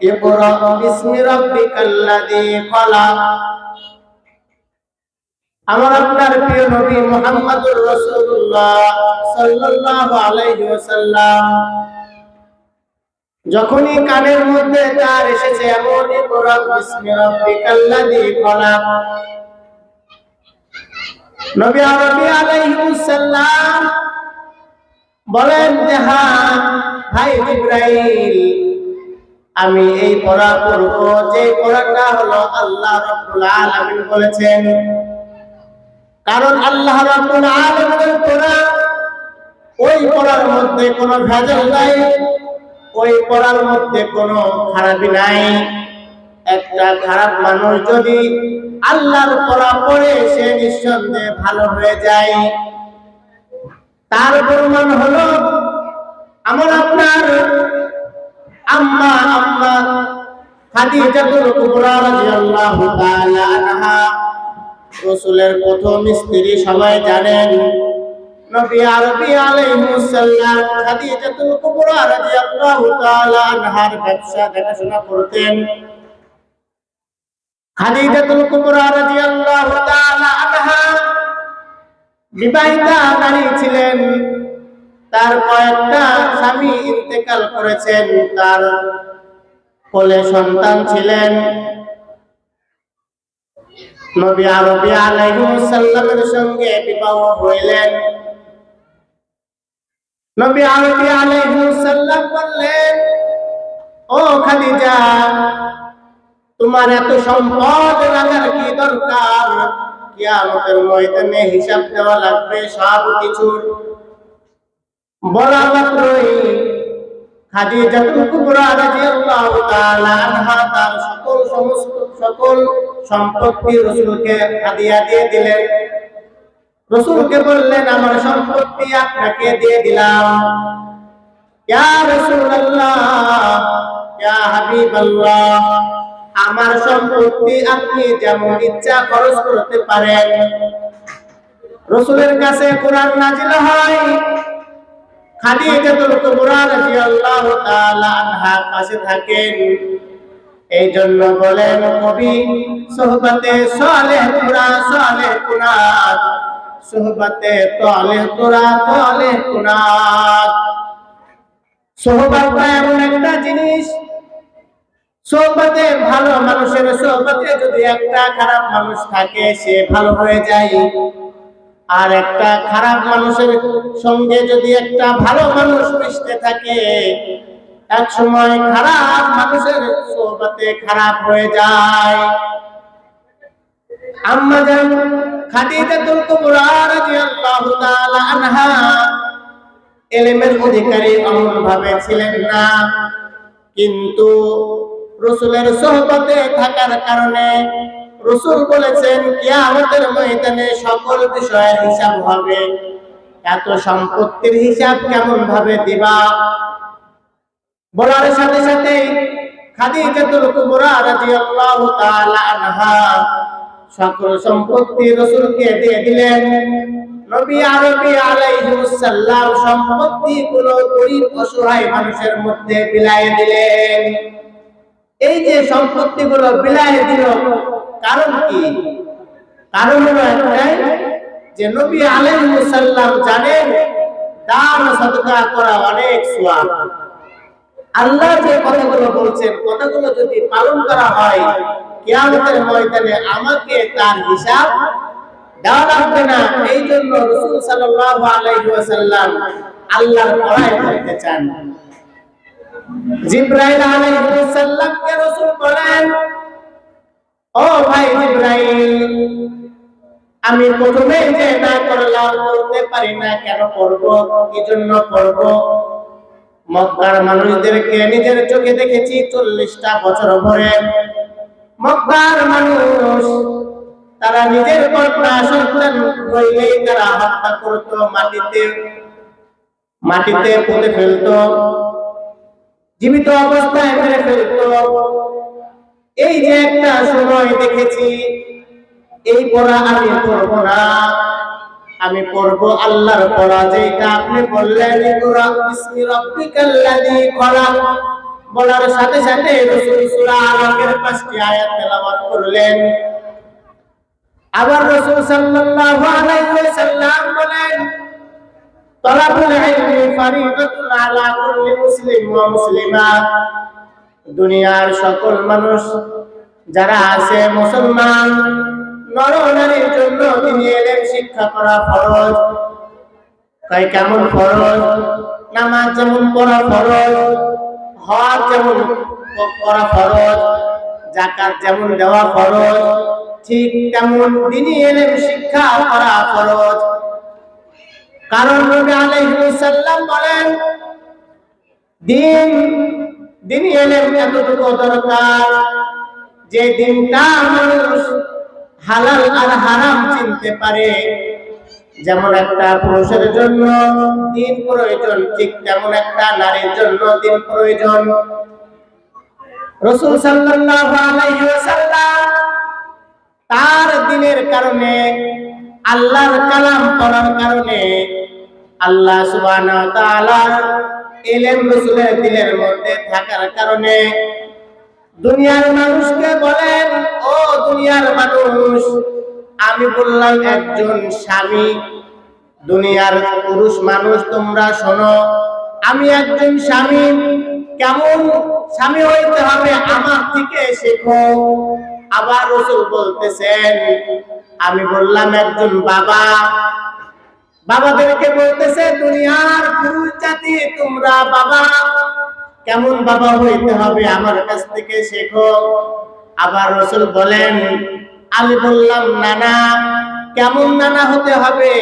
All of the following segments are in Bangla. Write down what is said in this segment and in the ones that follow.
ইকরা বিসমি রাব্বিকাল্লাযী খলাক। আমার আপনার প্রিয় নবী মুহাম্মদুর রাসূলুল্লাহ সাল্লাল্লাহু আলাইহি ওয়াসাল্লাম যখনই কানের মধ্যে তার এসেছে এমন ইকরা বিসমি রাব্বিকাল্লাযী খলাক, নবী আরবি আলাইহিস সালাম বলেন যে হ্যাঁ ভাই জিবরাইল, আমি এই পড়া পড়ব যে পড়াটা হলো আল্লাহ রাব্বুল আলামিন বলেছেন। কারণ আল্লাহ রাব্বুল আলামিনের পড়া, ওই পড়ার মধ্যে কোনো ভেজাল নাই, ওই পড়ার মধ্যে কোনো খারাপি নাই। একটা খারাপ মানুষ যদি আল্লাহর পড়া পড়ে সে নিঃসন্দেহে ভালো হয়ে যায়। তার প্রমাণ হলো আমার আপনার আম্মা খাদিজাতুল কুবরা রাদিয়াল্লাহু তাআলা আনহা, রাসূলের প্রথম স্ত্রী, সবাই জানেন। নবী আরবি আলাইহিস সালাম খাদিজাতুল কুবরা রাদিয়াল্লাহু তাআলা আনহার ব্যবসা দেখাশোনা করতেন। খাদিজাতুল কুবরা রাদিয়াল্লাহু তাআলা আনহা বিবাহিতা নারী ছিলেন। তার কয়েকটা স্বামী ইন্তেকাল করেছেন, তার কোলে সন্তান ছিলেন। নবী আরবি আলাইহিস সালামের সঙ্গে বিবাহ হইলেন। নবী আরবি আলাইহিস সালাম বললেন, ও খাদিজা, তোমার এত সম্পদ রাখার কি দরকার? কিয়ামতের ময়দানে হিসাব দেওয়া লাগবে সব কিছুর। বলা মাত্রই খাদিজাতুল কুবরা রাদিয়াল্লাহু তাআলা আনহা তার সকল সম্পত্তি রাসূলকে হাদিয়া দিয়ে দিলেন। রাসূলকে বললেন, আমার সম্পত্তি আপনাকে দিয়ে দিলাম। ইয়া রাসূলুল্লাহ, ইয়া হাবিবাল্লাহ, আমার সম্পত্তি আপনি যেমন ইচ্ছা খরচ করতে পারেন। রাসূলের কাছে কোরআন নাযিল হয়, খাদিজাতুল কুবরা রাদিয়াল্লাহু তাআলা আনহা পাশে থাকেন। এই জন্য বলেন কবি, সোহবতে সালেহ তোরা সালেহ কুনাত, সোহবতে তালেহ তোরা তালেহ কুনাত। সোহবত এমন একটা জিনিস, সোহবতে ভালো মানুষের সোহবতে যদি একটা খারাপ মানুষ থাকে সে ভালো হয়ে যায়, আর একটা খারাপ মানুষের সঙ্গে যদি একটা ভালো মানুষ মিশতে থাকে এক সময় খারাপ মানুষের সোহবতে খারাপ হয়ে যায়। আম্মা জান খাদিজাতুল কুবরা রাদিয়াল্লাহু তাআলা আনহা ইলমের অধিকারী এমন ভাবে ছিলেন না, কিন্তু রাসূলের সোহবতে থাকার কারণে রাসূল বলেছেন কিয়ামতের ময়দানে সকল বিষয়ের হিসাব হবে। এত সম্পত্তির হিসাব কেমন ভাবে দিবা? বলার সাথে সাথে খাদিজাতুল কুবরা রাদিয়াল্লাহু তাআলা আনহা সকল সম্পত্তি রাসূলকে দিয়ে দিলেন। নবী আরবি আলাইহিস সালাম সম্পত্তিগুলো গরীব অসহায় মানুষের মধ্যে বিলায়ে দিলেন। এই যে সম্পত্তিগুলো বিলায়ে দিল, কারণ কি? কারণ হলো একটাই, যে নবী আলাইহিস সালাম জানেন দান সাদকা করা অনেক সওয়াব। আল্লাহ যে কথাগুলো বলছেন, কথাগুলো যদি পালন করা হয় কিয়ামতের ময়দানে আমাকে তার হিসাব দেওয়া লাগবে না। এই জন্য রাসূল সাল্লাল্লাহু আলাইহি ওয়াসাল্লাম আল্লাহর পড়ায় করতে চান। জিবরাইল আলাইহিস সালামকে রাসূল বলেন, ও ভাই জিবরাইল, আমি প্রথমে যে না করলাম করতে পারি না, কেন করব? কি জন্য করব? মক্কার মানুষদেরকে নিজের চোখে দেখেছি 40টা বছর ধরে। মক্কার মানুষ তারা নিজের কন্যা সন্তান হইলেই তারা হত্যা করত, মাটিতে পুঁতে ফেলত, জীবিত অবস্থায় মেরে ফেলত। এই যে একটা সময় দেখেছি, এই পড়া আমি পড়ব না, আমি পড়ব আল্লাহর পড়া, যেটা আপনি বললেন ইকরা বিসমি রাব্বিকাল্লাযী খলাক। বলার সাথে সাথে রাসূল সূরা আলাকের 5টি আয়াত তেলাওয়াত করলেন। আবার রাসূল সাল্লাল্লাহু আলাইহি ওয়াসাল্লাম বলেন, তালাবুল ইলমি ফারিদাতুন আলা কুল্লি মুসলিম ওয়া মুসলিমা। দুনিয়ার সকল মানুষ যারা আছে মুসলমান নর নারীর জন্য দ্বীনি ইলম শিক্ষা করা ফরজ। তাই কেমন ফরজ? নামাজ যেমন পড়া ফরজ, হজ যেমন করা ফরজ, যাকাত যেমন দেওয়া ফরজ, ঠিক তেমন দ্বীনি ইলম শিক্ষা করা ফরজ। কারণ নবী আলাইহিস সালাম বলেন, দ্বীনি ইলম এতটুকু দরকার যে দিনটা মানুষ হালাল আর হারাম চিনতে পারে। যেমন একটা পুরুষের জন্য দ্বীন প্রয়োজন, ঠিক তেমন একটা নারীর জন্য দ্বীন প্রয়োজন। রাসূল সাল্লাল্লাহু আলাইহি ওয়াসাল্লাম তার দ্বীনের কারণে, আল্লাহর কালাম পড়ার কারণে আল্লাহ সুবহানাহু ওয়া তাআলা ইলম রাসূলের দিলের মধ্যে থাকার কারণে দুনিয়ার মানুষকে বলেন, ও দুনিয়ার মানুষ, আমি বললাম একজন স্বামী, দুনিয়ার পুরুষ মানুষ তোমরা শোনো, আমি একজন স্বামী, কেমন স্বামী হইতে হবে আমার থেকে শেখো। আবার রাসূল বলতেছেন, আমি বললাম একজন বাবা, বাবাদেরকে বলতেছে দুনিয়ার পুরুষ জাতি তোমরা বাবা, কেমন বাবা হইতে হবে আমার কাছ থেকে শেখো। আবার রাসূল বলেন, আমি বললাম নানা, কেমন নানা হতে হবে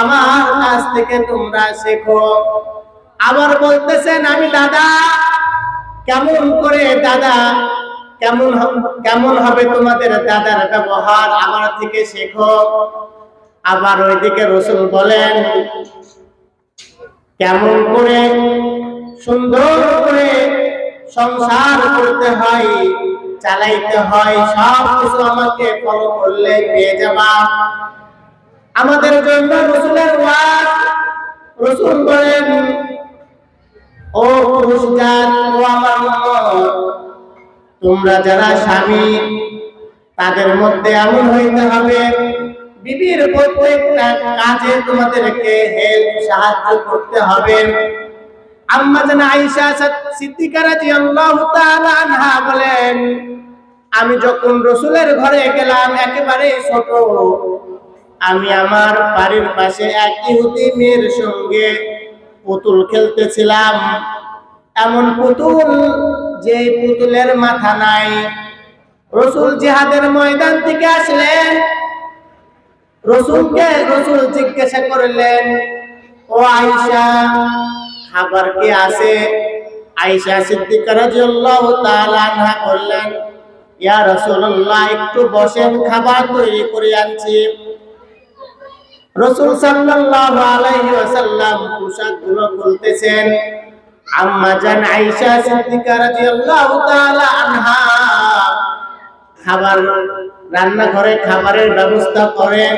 আমার কাছ থেকে তোমরা শেখো। আবার বলতেছেন আমি দাদা, কেমন করে দাদা, কেমন হবে তোমাদের দাদার ব্যবহার আমার থেকে শেখো। আবার ওইদিকে রাসূল বলেন, কেমন করে সুন্দর করে সংসার করতে হয়, চালাইতে হয়, সব কিছু আমাকে ফলো করলে পেয়ে যাবা। আমাদের জন্য রাসূলের ওয়াজ। রাসূল বলেন, ও পুরুষ জাত, ও আমার উম্মত, তোমরা যারা স্বামী তাদের মধ্যে এমন হইতে হবে বিবির প্রত্যেকটা কাজে তোমাদেরকে হেল্প সাহায্য করতে হবে। আম্মা জান আয়েশা সিদ্দিকা রাদিয়াল্লাহু তাআলা আনহা বলেন, আমি যখন রাসূলের ঘরে গেলাম একেবারে ছোট, আমি আমার বাড়ির পাশে এক ইহুদি মেয়ের সঙ্গে পুতুল খেলতেছিলাম। এমন পুতুল যে পুতুলের মাথা নাই। রাসূল জিহাদের ময়দান থেকে আসলেন, রাসূল জিজ্ঞাসা করলেন, ও আয়েশা, খাবার কি আছে? আয়েশা সিদ্দিকা রাদিয়াল্লাহু তাআলা আনহা বললেন, ইয়া রাসূলুল্লাহ, একটু বসেন, খাবার তৈরি করে আনছি। রাসূল সাল্লাল্লাহু আলাইহি ওয়াসাল্লাম পোশাকগুলো খুলতেছেন। আম্মা জান আয়েশা সিদ্দিকা রাদিয়াল্লাহু তাআলা আনহা খাবার রান্নাঘরে খাবারের ব্যবস্থা করেন।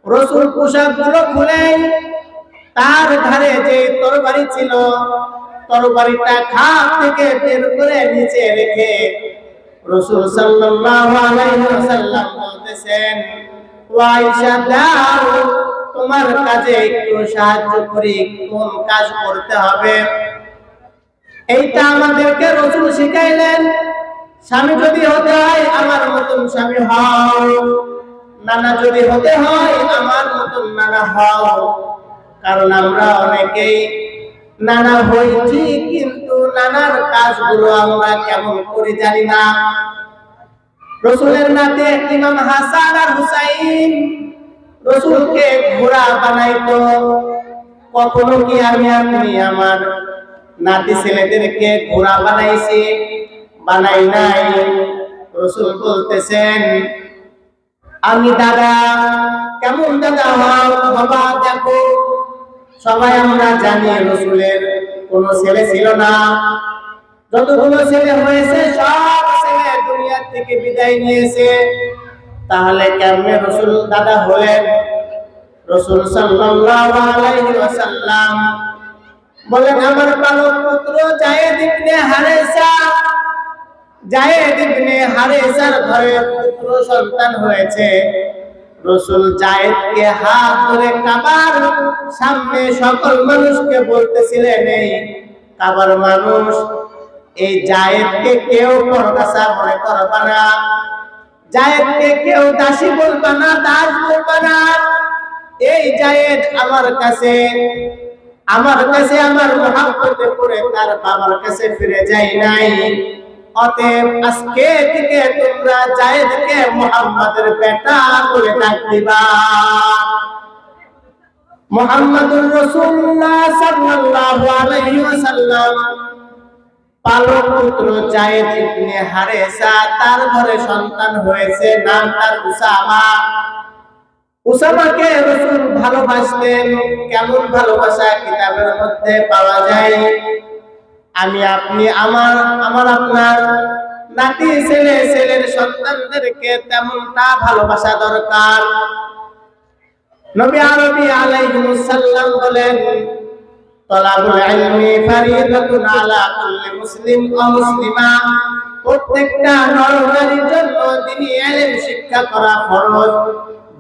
রাসূল পোশাকগুলো খুলেন, তার ঘাড়ে যে তরবারি ছিল তরবারিটা খাপ থেকে বের করে নিচে রেখে রাসূল সাল্লাল্লাহু আলাইহি ওয়াসাল্লাম বলতেছেন, ও আয়েশা, দাও তোমার কাজে একটু সাহায্য করি, কোন কাজ করতে হবে। এইটা আমাদেরকে রাসূল শিখাইলেন। স্বামী যদি হতে হয় আমার মতন স্বামী হও, নানা যদি হতে হয় আমার মতন নানা হও। কারণ আমরা অনেকেই নানা হয়েছি, কিন্তু নানার কাজগুলো আমরা কেমন করে জানি না। রাসূলের নাতে ইমাম হাসান আর হুসাইন রাসূলকে ঘোড়া বানাইতো। কখনো কি আপনি আমার নাতি ছেলেদেরকে ঘোড়া বানাইছি? বানাই নাই। রাসূল বলতেছেন, আমি দাদা, কেমন দাদা হও বাবা, দেখো সবাই আমরা জানি রাসূলের কোনো ছেলে ছিল না। যতগুলো ছেলে হয়েছে সব ছেলে দুনিয়া থেকে বিদায় নিয়েছে। তাহলে কেমনে রাসূল দাদা হলেন? রাসূল সাল্লাল্লাহু আলাইহি ওয়াসাল্লাম বলেন আমার পালক পুত্র জায়েদ ইবনে হারেসার ঘরে পুত্র সন্তান হয়েছে। রাসূল জায়েদকে হাত ধরে কাবার সামনে সকল মানুষকে বলতেছিলেন, এই কাবার মানুষ, এই জায়েদকে কেউ পরগাছা মনে করবা না, জায়েদকে কেউ দাসী বলবা না, দাস বলবা না। এই জায়েদ আমার কাছে আমার মুহাব্বতে পড়ে তার বাবার কাছে ফিরে যায় নাই। অতএব আজকে থেকে তোমরা জায়েদকে মুহাম্মাদের বেটা বলে ডাক দিবা। মুহাম্মাদুর রাসূলুল্লাহ সাল্লাল্লাহু আলাইহি ওয়াসাল্লাম পালক পুত্র জায়েদ ইবনে হারেসা, তার ঘরে সন্তান হয়েছে, নাম তার উসামা। উসামাকে রাসূল ভালোবাসতেন। কেমন ভালোবাসা কিতাবের মধ্যে পাওয়া যায়। আমি আপনি আমার আপনার নাতি ছেলের সন্তানদেরকে তেমনটা ভালোবাসা দরকার। নবী আরবি আলাইহিস সালাম বলেন, তালাবুল ইলমি ফারিদাতুন আলা কুল্লি মুসলিম ওয়া মুসলিমা। প্রত্যেকটা নর-নারীর জন্য দ্বীনি ইলম শিক্ষা করা ফরজ।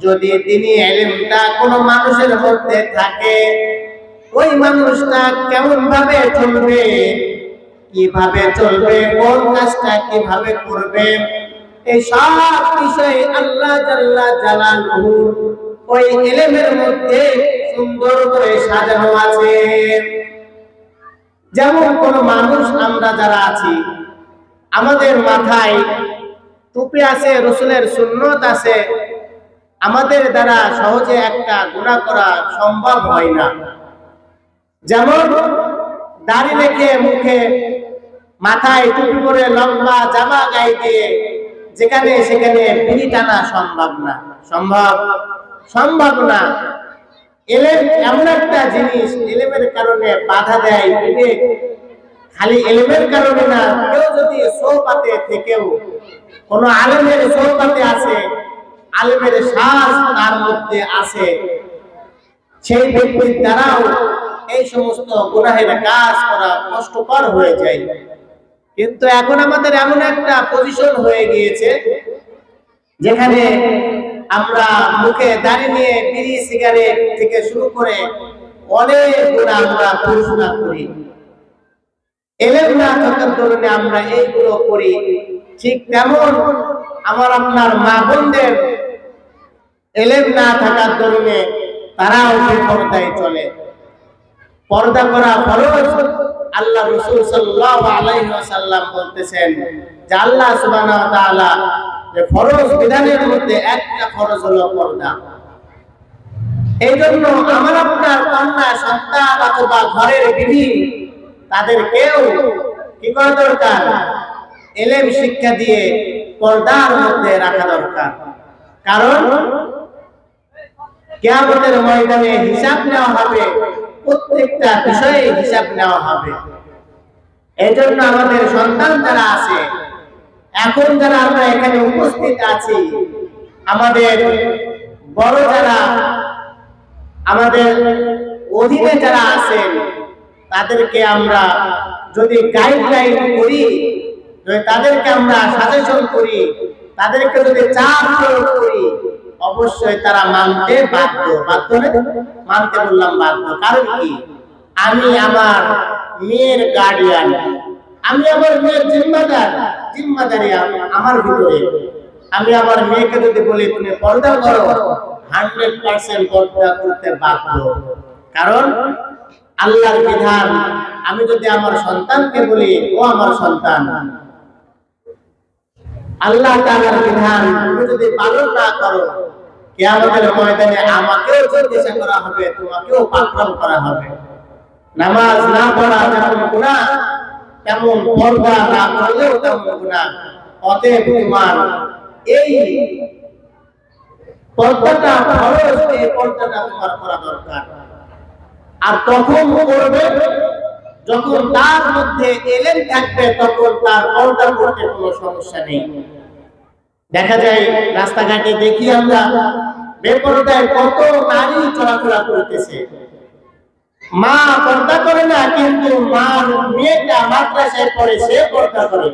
যদি দ্বীনি ইলমটা কোনো মানুষের মধ্যে থাকে, ওই মানুষটা কেমন ভাবে চলবে, কিভাবে চলবে, কোন কাজটা কিভাবে করবে, এই সব বিষয় আল্লাহ জাল্লা জালালুহু ওই ইলমের মধ্যে সুন্দর করে সাজানো আছে। যেমন কোন মানুষ, আমরা যারা আছি, আমাদের মাথায় টুপি আছে, রাসূলের সুন্নাত আছে, আমাদের দ্বারা সহজে একটা গুনাহ করা সম্ভব হয় না। যেমন দাড়ি রেখে মুখে মাথায় টুপি পরে লম্বা জামা গায়ে দিয়ে যেখানে সেখানে বিড়ি টানা সম্ভব না। ইলম এমন একটা জিনিস, ইলমের কারণে বাধা দেয় বিবেক। খালি ইলমের কারণে না, কেউ যদি সোহবাতে থেকেও কোন আলেমের সোহবাতে আছে, আলেমের শ্বাস তার মধ্যে আছে, সেই ব্যক্তির দ্বারাও এই সমস্ত গুনাহের কাজ করা কষ্টকর হয়ে যায়। কিন্তু এখন আমাদের এমন একটা পজিশন হয়ে গিয়েছে যেখানে আমরা মুখে দাড়ি নিয়ে বিড়ি সিগারেট থেকে শুরু করে অনেক গুনাহ আমরা পড়াশোনা করি। ইলম না থাকার কারণে আমরা এইগুলো করি। ঠিক তেমন আমার আপনার মা বোনদের ইলম না থাকার কারণে তারাও বেপরদায় চলে। পর্দা করা ফরজ। আল্লাহ রাসূল সাল্লাল্লাহু আলাইহি ওয়াসাল্লাম বলতেছেন যে আল্লাহ সুবহানাহু ওয়া তাআলা যে ফরজ বিধানের মধ্যে একটা ফরজ হলো পর্দা। এইজন্য আমার আপনার কন্যা সন্তান অথবা ঘরের বিবি, তাদেরকেও কি করা দরকার? ইলম শিক্ষা দিয়ে পর্দার মধ্যে রাখা দরকার। কারণ কিয়ামতের ময়দানে হিসাব নেওয়া হবে, প্রত্যেকটা বিষয়ে হিসাব নেওয়া হবে। এজন্য আমাদের সন্তান যারা আছে, এখন যারা আমরা এখানে উপস্থিত আছি, আমাদের বড় যারা, আমাদের অধীনে যারা আছেন, তাদেরকে আমরা যদি গাইডলাইন করি, যদি তাদেরকে আমরা সাজেশন করি, তাদেরকে যদি চাপ প্রয়োগ করি, অবশ্যই তারা মানতে বাধ্য। মানতে বললাম বাধ্য। কারণ কি? আমি আমার মেয়ের গার্ডিয়ান, আমি আমার মেয়ের জিম্মাদারি আমার ভিতরে। আমি আমার মেয়েকে যদি বলি তুমি পর্দা করো, 100% পর্দা করতে বাধ্য। কারণ আল্লাহর বিধান। আমি যদি আমার সন্তানকে বলি ও আমার সন্তান, আল্লাহ তাআলার বিধান তুমি যদি পালন না করো, কিয়ামতের ময়দানে আমাকেও জিজ্ঞাসা করা হবে, তোমাকেও পাকড়াও করা হবে। নামাজ না পড়া যেমন গুনাহ, তেমন পর্দা না করলেও তেমন গুনাহ। অতএব তোমার এই পর্দাটা ফরজ, এই পর্দাটা তোমার করা দরকার। আর তখন করবে যখন তার মধ্যে ইলম থাকবে, তখন তার পর্দা করতে কোনো সমস্যা নেই। দেখা যায় রাস্তাঘাটে দেখি আমরা বেপরদায় কত নারী চলাফেরা করতেছে। মা পর্দা করে না, কিন্তু মার মেয়েটা মাদ্রাসায় পড়ে, সে পর্দা করে।